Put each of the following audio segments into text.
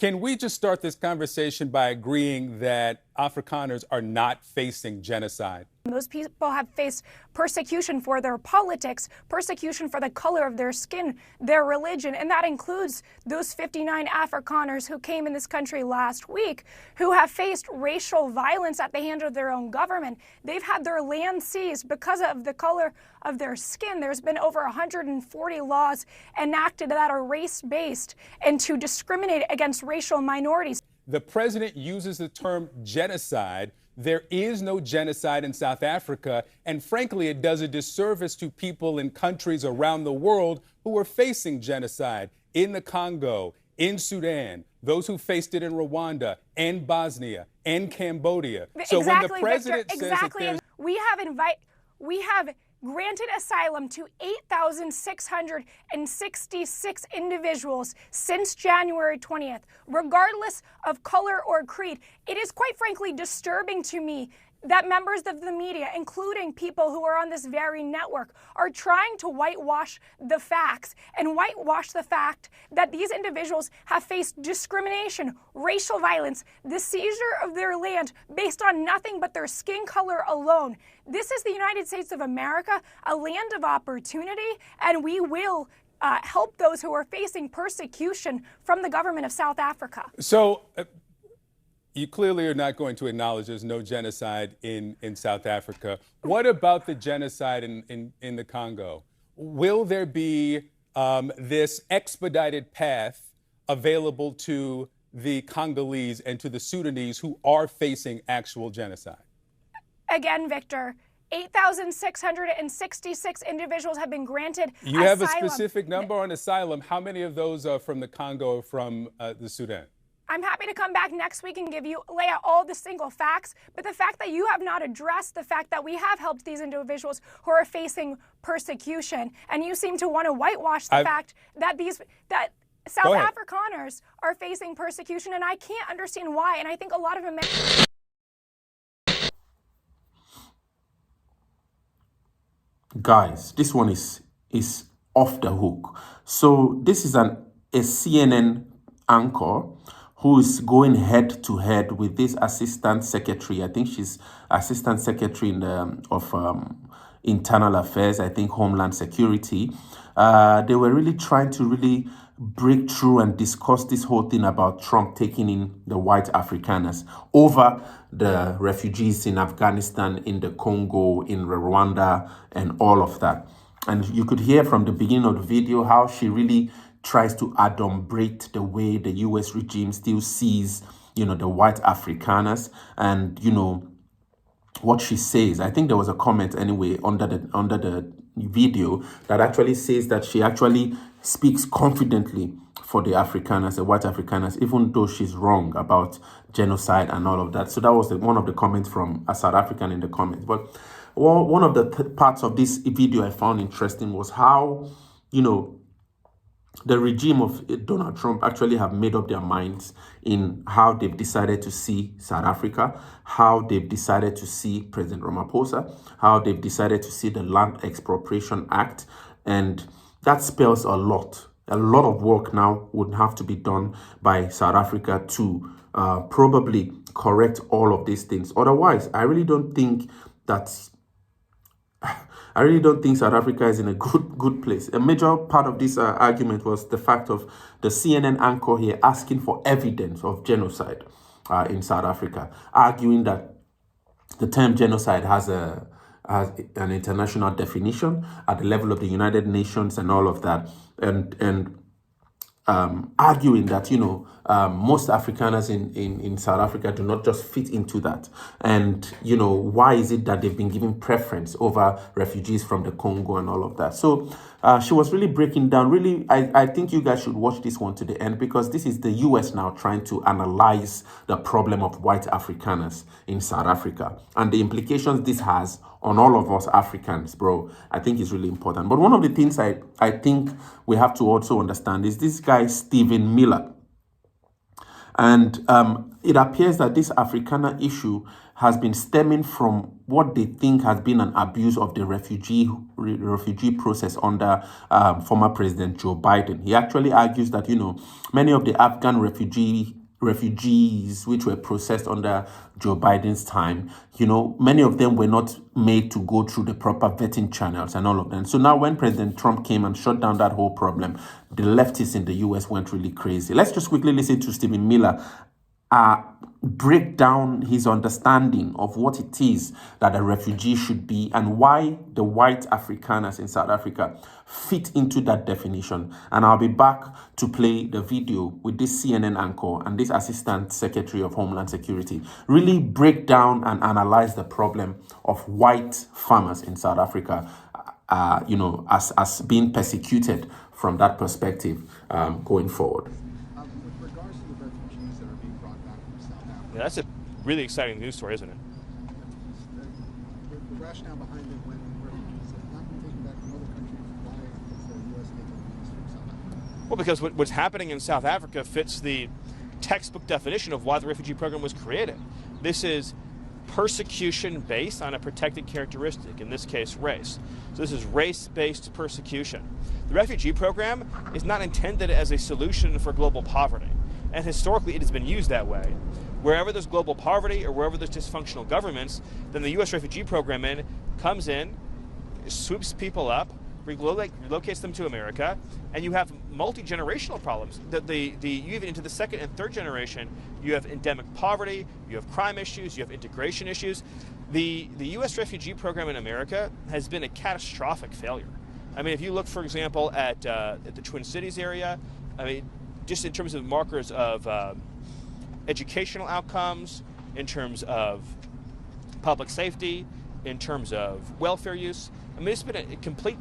Can we just start this conversation by agreeing that Afrikaners are not facing genocide? Those people have faced persecution for their politics, persecution for the color of their skin, their religion, and that includes those 59 Afrikaners who came in this country last week who have faced racial violence at the hand of their own government. They've had their land seized because of the color of their skin. There's been over 140 laws enacted that are race-based and to discriminate against racial minorities. The president uses the term genocide. There is no genocide in South Africa, and frankly, it does a disservice to people in countries around the world who are facing genocide in the Congo, in Sudan, those who faced it in Rwanda and Bosnia and Cambodia. So when the president says that there's... we have granted asylum to 8,666 individuals since January 20th, regardless of color or creed. It is quite frankly disturbing to me that members of the media, including people who are on this very network, are trying to whitewash the facts and whitewash the fact that these individuals have faced discrimination, racial violence, the seizure of their land based on nothing but their skin color alone. This is the United States of America, a land of opportunity, and we will help those who are facing persecution from the government of South Africa. So, you clearly are not going to acknowledge there's no genocide in South Africa. What about the genocide in the Congo? Will there be this expedited path available to the Congolese and to the Sudanese who are facing actual genocide? Again, Victor, 8,666 individuals have been granted asylum. You have a specific number on asylum. How many of those are from the Congo or from the Sudan? I'm happy to come back next week and lay out all the single facts, but the fact that you have not addressed the fact that we have helped these individuals who are facing persecution, and you seem to want to whitewash the fact that South Afrikaners are facing persecution, and I can't understand why, and I think a lot of Americans... Guys, this one is off the hook. So this is a CNN anchor who is going head to head with this assistant secretary. I think she's assistant secretary of internal affairs, I think Homeland Security. They were really trying to break through and discuss this whole thing about Trump taking in the white Afrikaners over the refugees in Afghanistan, in the Congo, in Rwanda, and all of that. And you could hear from the beginning of the video how she really tries to adumbrate the way the U.S. regime still sees, the white Afrikaners. And, what she says, I think there was a comment anyway under the video that actually says that she actually speaks confidently for the Afrikaners, the white Afrikaners, even though she's wrong about genocide and all of that. So that was one of the comments from a South African in the comments. But one of the parts of this video I found interesting was how, the regime of Donald Trump actually have made up their minds in how they've decided to see South Africa, how they've decided to see President Ramaphosa, how they've decided to see the Land Expropriation Act. And that spells a lot. A lot of work now would have to be done by South Africa to probably correct all of these things. Otherwise, I really don't think South Africa is in a good place. A major part of this argument was the fact of the CNN anchor here asking for evidence of genocide in South Africa, arguing that the term genocide has an international definition at the level of the United Nations and all of that, and arguing that most Afrikaners in South Africa do not just fit into that, and why is it that they've been given preference over refugees from the Congo and all of that. So she was really breaking down. Really, I think you guys should watch this one to the end, because this is the US now trying to analyze the problem of white Afrikaners in South Africa and the implications this has on all of us Africans, bro. I think is really important. But one of the things I think we have to also understand is this guy, Stephen Miller. And it appears that this Afrikaner issue has been stemming from what they think has been an abuse of the refugee process under former President Joe Biden. He actually argues that, many of the Afghan refugees which were processed under Joe Biden's time, many of them were not made to go through the proper vetting channels and all of them. So now when President Trump came and shut down that whole problem, the leftists in the US went really crazy. Let's just quickly listen to Stephen Miller break down his understanding of what it is that a refugee should be and why the white Afrikaners in South Africa fit into that definition. And I'll be back to play the video with this CNN anchor and this Assistant Secretary of Homeland Security really break down and analyze the problem of white farmers in South Africa, as being persecuted from that perspective going forward. Yeah, that's a really exciting news story, isn't it? The rationale behind it when refugees have not been taken back from other countries, why is the U.S. taking these from South Africa? Well, because what's happening in South Africa fits the textbook definition of why the refugee program was created. This is persecution based on a protected characteristic, in this case, race. So this is race-based persecution. The refugee program is not intended as a solution for global poverty, and historically it has been used that way. Wherever there's global poverty or wherever there's dysfunctional governments, then the U.S. refugee program comes in, swoops people up, relocates them to America, and you have multi-generational problems. You even into the second and third generation, you have endemic poverty, you have crime issues, you have integration issues. The U.S. refugee program in America has been a catastrophic failure. I mean, if you look, for example, at the Twin Cities area, I mean, just in terms of markers of educational outcomes, in terms of public safety, in terms of welfare use. I mean, it's been a complete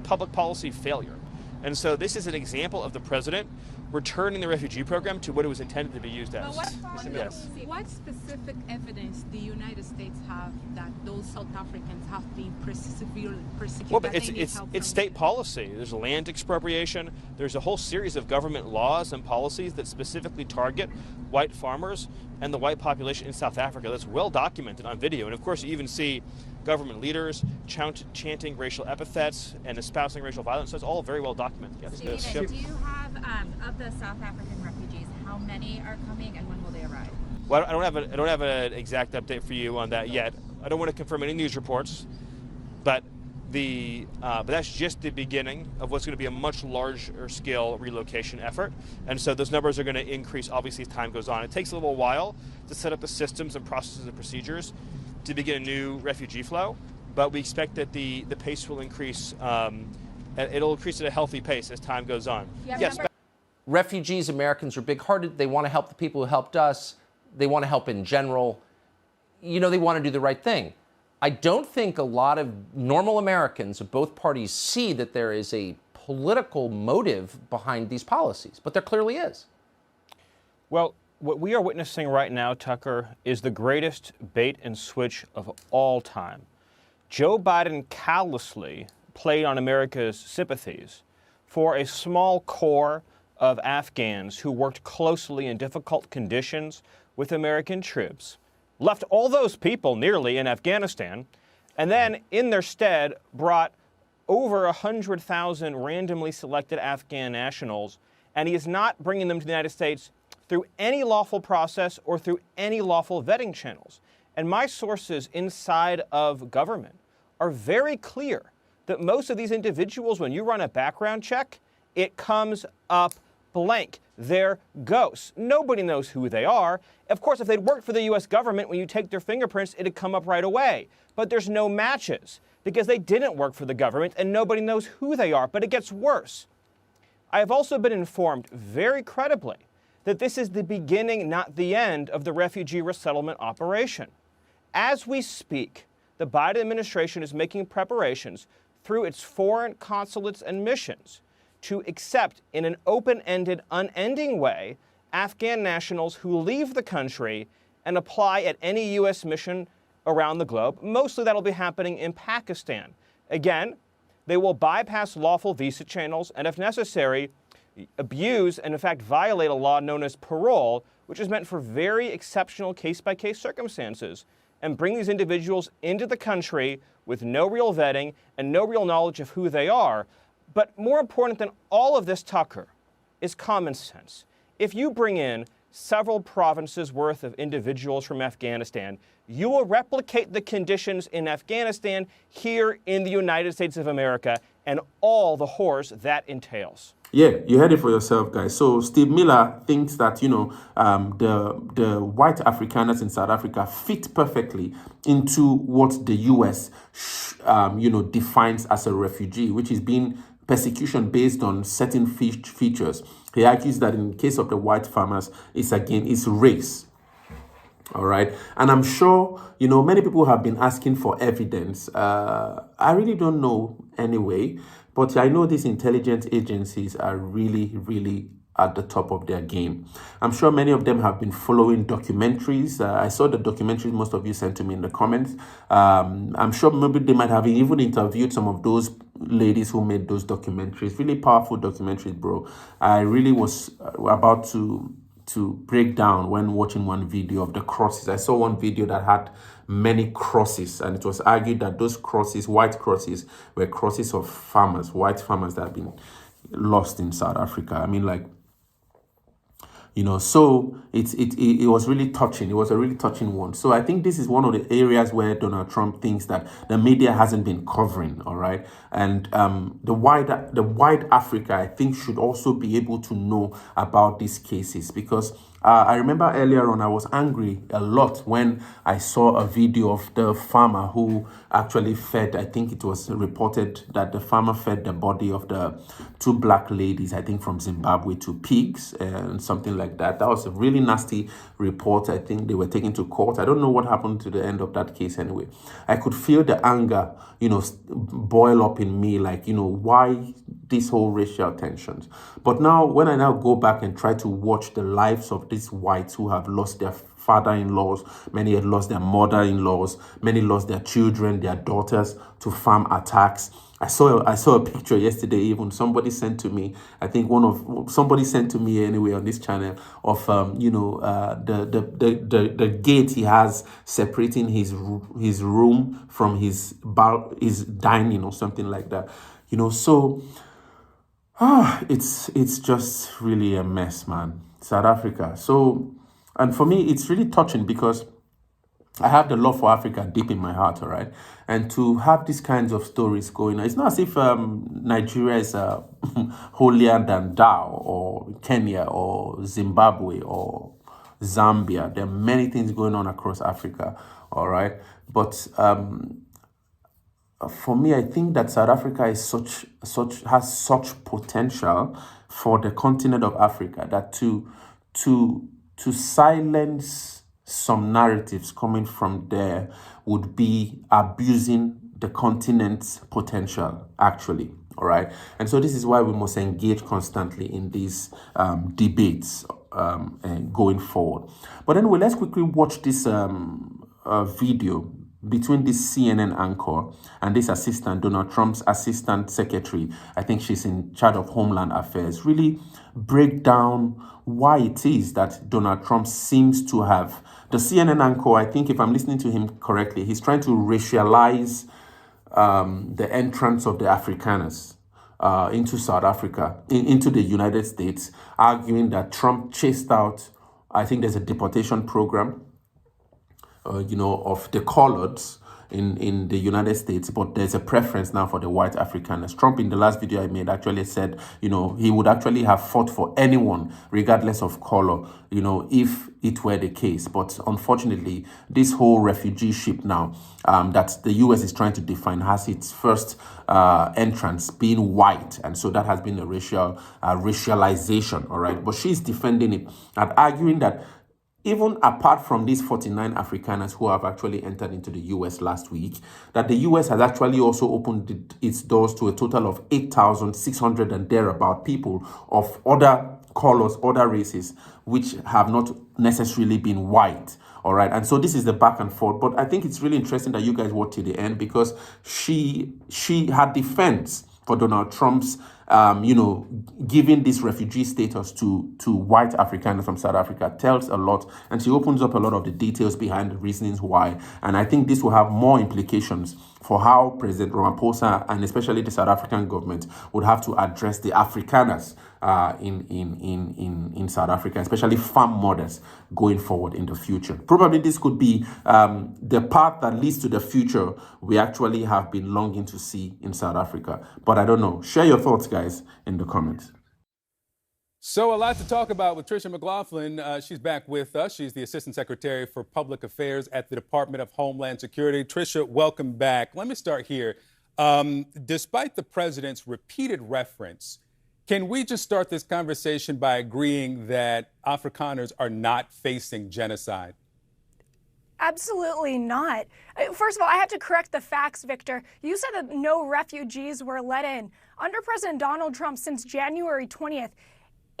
public policy failure. And so this is an example of the president returning the refugee program to what it was intended to be used as. What specific evidence do the United States have that those South Africans have been severely persecuted? Well, but it's state policy. There's land expropriation. There's a whole series of government laws and policies that specifically target white farmers and the white population in South Africa. That's well documented on video. And of course, you even see government leaders chanting racial epithets and espousing racial violence. So it's all very well documented. Yes. Do you have, of the South African refugees, how many are coming and when will they arrive? Well, I don't have an exact update for you on that yet. I don't want to confirm any news reports, but that's just the beginning of what's going to be a much larger scale relocation effort. And so those numbers are going to increase, obviously, as time goes on. It takes a little while to set up the systems and processes and procedures to begin a new refugee flow, but we expect that the pace will increase. It'll increase at a healthy pace as time goes on. Yes. Refugees, Americans are big-hearted. They want to help the people who helped us. They want to help in general. They want to do the right thing. I don't think a lot of normal Americans of both parties see that there is a political motive behind these policies, but there clearly is. Well, what we are witnessing right now, Tucker, is the greatest bait and switch of all time. Joe Biden callously played on America's sympathies for a small core of Afghans who worked closely in difficult conditions with American troops, left all those people nearly in Afghanistan, and then in their stead brought over 100,000 randomly selected Afghan nationals, and he is not bringing them to the United States through any lawful process or through any lawful vetting channels. And my sources inside of government are very clear that most of these individuals, when you run a background check, it comes up blank. They're ghosts. Nobody knows who they are. Of course, if they'd worked for the U.S. government, when you take their fingerprints, it'd come up right away. But there's no matches because they didn't work for the government and nobody knows who they are. But it gets worse. I have also been informed very credibly that this is the beginning, not the end, of the refugee resettlement operation. As we speak, the Biden administration is making preparations through its foreign consulates and missions to accept in an open-ended, unending way Afghan nationals who leave the country and apply at any U.S. mission around the globe. Mostly that'll be happening in Pakistan. Again, they will bypass lawful visa channels and, if necessary, abuse and, in fact, violate a law known as parole, which is meant for very exceptional case-by-case circumstances, and bring these individuals into the country with no real vetting and no real knowledge of who they are. But more important than all of this, Tucker, is common sense. If you bring in several provinces worth of individuals from Afghanistan, you will replicate the conditions in Afghanistan here in the United States of America and all the horrors that entails. Yeah, you heard it for yourself, guys. So Steve Miller thinks that, the white Afrikaners in South Africa fit perfectly into what the U.S., defines as a refugee, which is being persecution based on certain features. He argues that in the case of the white farmers, it's race. All right. And I'm sure, many people have been asking for evidence. I really don't know anyway, but I know these intelligence agencies are really, really at the top of their game. I'm sure many of them have been following documentaries. I saw the documentaries most of you sent to me in the comments. I'm sure maybe they might have even interviewed some of those ladies who made those documentaries. Really powerful documentaries, bro. I really was about to break down when watching one video of the crosses. I saw one video that had many crosses, and it was argued that those crosses, white crosses, were crosses of farmers, white farmers that have been lost in South Africa. I mean, so it was really touching. It was a really touching one. So I think this is one of the areas where Donald Trump thinks that the media hasn't been covering, all right? And the wide Africa, I think, should also be able to know about these cases, because I remember earlier on I was angry a lot when I saw a video of the farmer who actually fed, I think it was reported that the farmer fed the body of the two black ladies, I think from Zimbabwe, to pigs and something like that. That was a really nasty report. I think they were taken to court. I don't know what happened to the end of that case anyway. I could feel the anger, boil up in me, why these whole racial tensions. But now, when I now go back and try to watch the lives of these whites who have lost their father-in-laws, many had lost their mother-in-laws, many lost their children, their daughters to farm attacks. I saw a picture yesterday. Even somebody sent to me. I think somebody sent to me anyway on this channel of the gate he has separating his room from his dining or something like that. So it's just really a mess, man. South Africa. So, and for me, it's really touching because I have the love for Africa deep in my heart, all right? And to have these kinds of stories going on, it's not as if Nigeria is holier than thou, or Kenya, or Zimbabwe, or Zambia. There are many things going on across Africa, all right? But for me, I think that South Africa is has such potential for the continent of Africa that to silence some narratives coming from there would be abusing the continent's potential, actually. All right. And so this is why we must engage constantly in these debates going forward. But anyway, let's quickly watch this video between this CNN anchor and this assistant, Donald Trump's assistant secretary. I think she's in charge of Homeland Affairs. Really break down why it is that Donald Trump seems to have, the CNN anchor, I think if I'm listening to him correctly, he's trying to racialize the entrance of the Afrikaners into South Africa, into the United States, arguing that Trump chased out, I think there's a deportation program, of the coloreds in the United States, but there's a preference now for the white Afrikaners. Trump, in the last video I made, actually said, he would actually have fought for anyone, regardless of color, if it were the case. But unfortunately, this whole refugee ship now that the U.S. is trying to define has its first entrance being white. And so that has been a racialization, all right? But she's defending it and arguing that even apart from these 49 Afrikaners who have actually entered into the U.S. last week, that the U.S. has actually also opened its doors to a total of 8,600 and thereabout people of other colors, other races, which have not necessarily been white. All right. And so this is the back and forth. But I think it's really interesting that you guys watch to the end, because her defense for Donald Trump's giving this refugee status to white Afrikaners from South Africa tells a lot, and she opens up a lot of the details behind the reasons why. And I think this will have more implications for how President Ramaphosa and especially the South African government would have to address the Afrikaners in South Africa, especially farm mothers going forward in the future. Probably this could be the path that leads to the future we actually have been longing to see in South Africa. But I don't know. Share your thoughts, guys, in the comments. So a lot to talk about with Tricia McLaughlin. She's back with us. She's the Assistant Secretary for Public Affairs at the Department of Homeland Security. Tricia, welcome back. Let me start here. Despite the president's repeated reference, can we just start this conversation by agreeing that Afrikaners are not facing genocide? Absolutely not. First of all, I have to correct the facts, Victor. You said that no refugees were let in. Under President Donald Trump, since January 20th,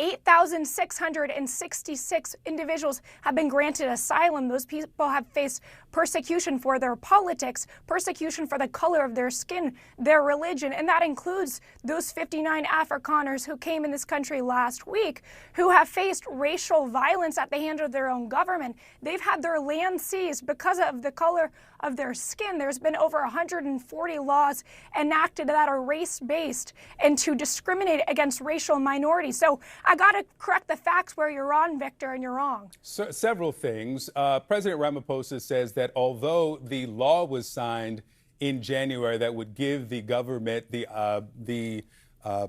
8,666 individuals have been granted asylum. Those people have faced persecution for their politics, persecution for the color of their skin, their religion, and that includes those 59 Afrikaners who came in this country last week who have faced racial violence at the hand of their own government. They've had their land seized because of the color of their skin. There's been over 140 laws enacted that are race-based and to discriminate against racial minorities. So I got to correct the facts where you're wrong, Victor, and you're wrong. So, several things. President Ramaphosa says that although the law was signed in January that would give the government the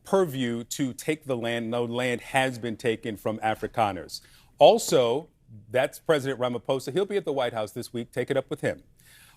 purview to take the land, no land has been taken from Afrikaners. Also, that's President Ramaphosa. He'll be at the White House this week. Take it up with him.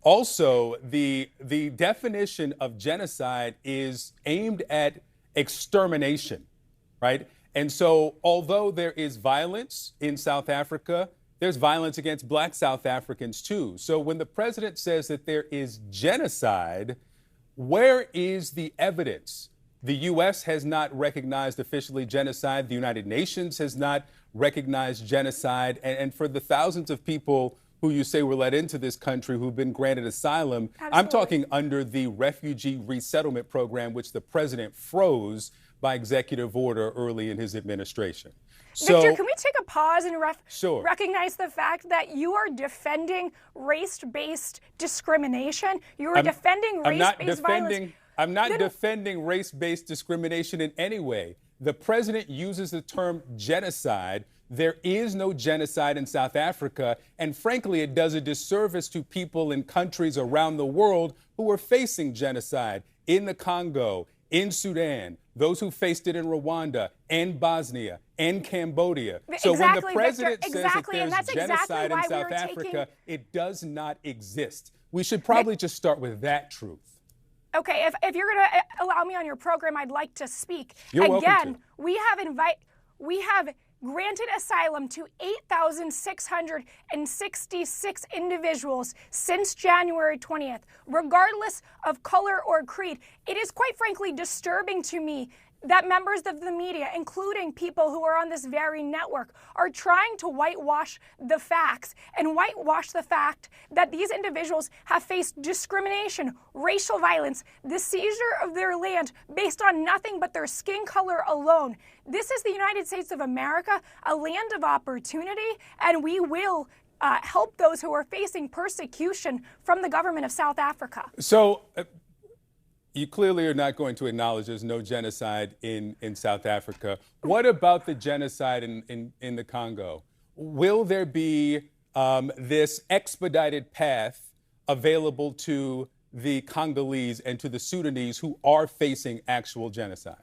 Also, the definition of genocide is aimed at extermination, right? And so although there is violence in South Africa, there's violence against Black South Africans too. So when the president says that there is genocide, where is the evidence? The U.S. has not recognized officially genocide. The United Nations has not recognized genocide. And for the thousands of people who you say were let into this country who've been granted asylum, absolutely. I'm talking under the Refugee Resettlement Program, which the president froze by executive order early in his administration. Victor, can we take a pause and sure. recognize the fact that you are defending race-based discrimination? You are defending race-based violence. I'm not defending race-based discrimination in any way. The president uses the term genocide. There is no genocide in South Africa, and frankly, it does a disservice to people in countries around the world who are facing genocide in the Congo, in Sudan, those who faced it in Rwanda and Bosnia and Cambodia. So when the president says that there's genocide in South Africa, it does not exist. We should probably just start with that truth. Okay, if you're going to allow me on your program, I'd like to speak. You're welcome to. we have granted asylum to 8,666 individuals since January 20th, regardless of color or creed. It is quite frankly disturbing to me that members of the media, including people who are on this very network, are trying to whitewash the facts and whitewash the fact that these individuals have faced discrimination, racial violence, the seizure of their land based on nothing but their skin color alone. This is the United States of America, a land of opportunity, and we will help those who are facing persecution from the government of South Africa. So, you clearly are not going to acknowledge there's no genocide in South Africa. What about the genocide in the Congo? Will there be this expedited path available to the Congolese and to the Sudanese who are facing actual genocide?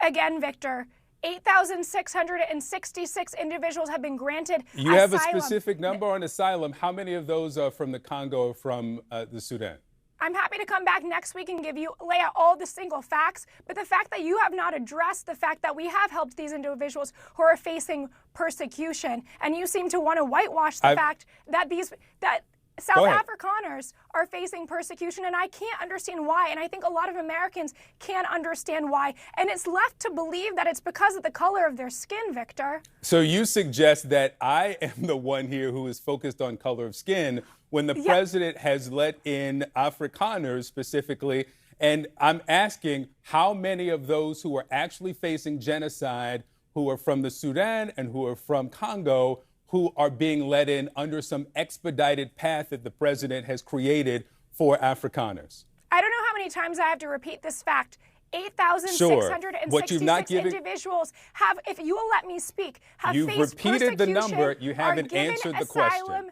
Again, Victor, 8,666 individuals have been granted asylum. You have a specific number on asylum. How many of those are from the Congo or from the Sudan? I'm happy to come back next week and lay out all the single facts, but the fact that you have not addressed the fact that we have helped these individuals who are facing persecution, and you seem to want to whitewash the fact that South Afrikaners are facing persecution, and I can't understand why, and I think a lot of Americans can't understand why, and it's left to believe that it's because of the color of their skin, Victor. So you suggest that I am the one here who is focused on color of skin when the president has let in Afrikaners specifically, And I'm asking how many of those who are actually facing genocide, who are from the Sudan and who are from Congo, who are being let in under some expedited path that the president has created for Afrikaners. I don't know how many times I have to repeat this fact. 8,666 individuals have, if you will let me speak, have You've faced repeated the number. You are haven't given answered the asylum. question.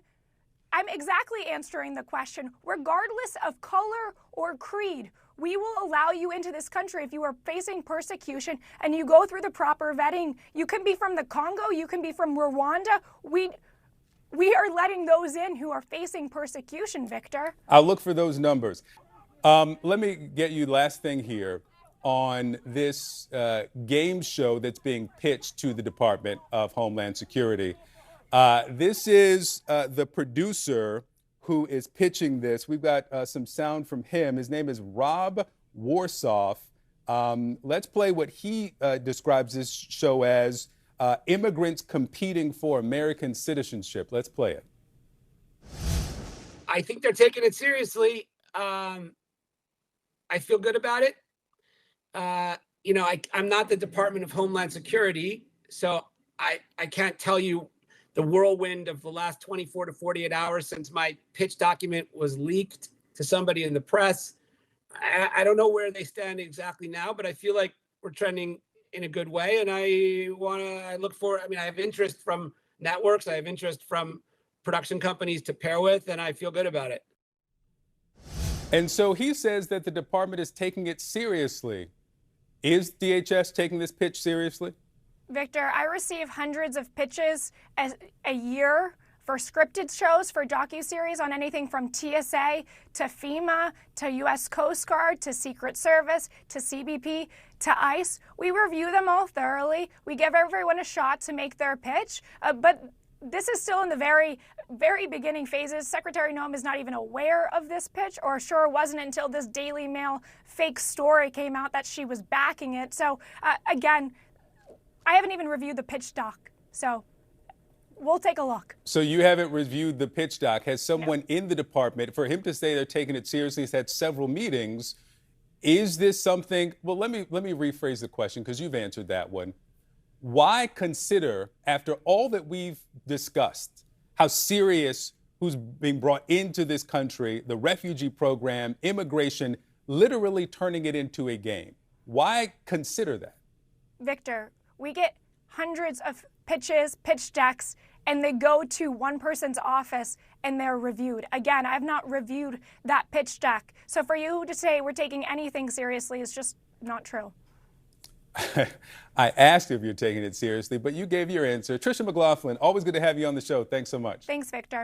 I'm exactly answering the question. Regardless of color or creed, we will allow you into this country if you are facing persecution and you go through the proper vetting. You can be from the Congo, you can be from Rwanda. We are letting those in who are facing persecution, Victor. I'll look for those numbers. Let me get you last thing here on this game show that's being pitched to the Department of Homeland Security. This is the producer who is pitching this. We've got some sound from him. His name is Rob Warsoff. Let's play what he describes this show as, immigrants competing for American citizenship. Let's play it. I think they're taking it seriously. I feel good about it. I'm not the Department of Homeland Security, so I can't tell you the whirlwind of the last 24 to 48 hours since my pitch document was leaked to somebody in the press. I don't know where they stand exactly now, but I feel like we're trending in a good way. And I have interest from networks. I have interest from production companies to pair with, and I feel good about it. And so he says that the department is taking it seriously. Is DHS taking this pitch seriously? Victor, I receive hundreds of pitches a year for scripted shows, for docuseries on anything from TSA to FEMA to U.S. Coast Guard to Secret Service to CBP to ICE. We review them all thoroughly. We give everyone a shot to make their pitch, but this is still in the very, very beginning phases. Secretary Noem is not even aware of this pitch, or sure wasn't until this Daily Mail fake story came out that she was backing it. So again, I haven't even reviewed the pitch doc, so we'll take a look. So you haven't reviewed the pitch doc. Has someone in the department, for him to say they're taking it seriously, he's had several meetings. Is this something, well, let me rephrase the question because you've answered that one. Why consider, after all that we've discussed, how serious who's being brought into this country, the refugee program, immigration, literally turning it into a game? Why consider that? Victor, we get hundreds of pitches, pitch decks, and they go to one person's office and they're reviewed. Again, I've not reviewed that pitch deck. So for you to say we're taking anything seriously is just not true. I asked if you're taking it seriously, but you gave your answer. Tricia McLaughlin, always good to have you on the show. Thanks so much. Thanks, Victor.